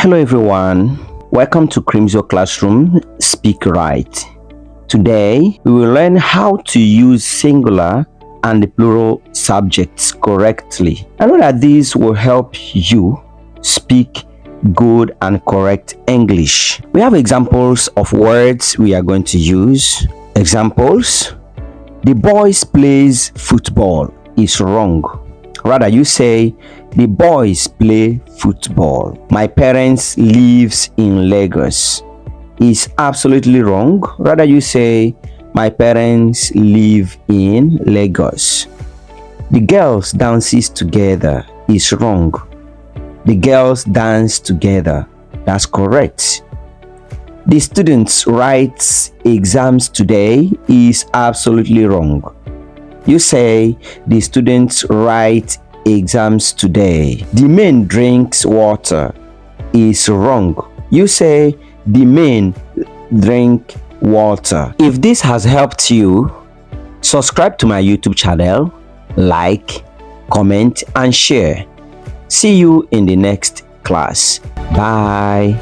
Hello everyone, welcome to Crimson Classroom Speak Right. Today we will learn how to use singular and plural subjects correctly. I know that this will help you speak good and correct English. We have examples of words we are going to use. Examples: the boys plays football is wrong. Rather, you say the boys play football. My parents lives in Lagos is absolutely wrong. Rather, you say my parents live in Lagos. The girls dances together is wrong. The girls dance together. That's correct. The students writes exams today is absolutely wrong. You say the students write exams today. The men drinks water is wrong. You say the men drink water. If this has helped you, subscribe to my YouTube channel, like, comment and share. See you in the next class. Bye.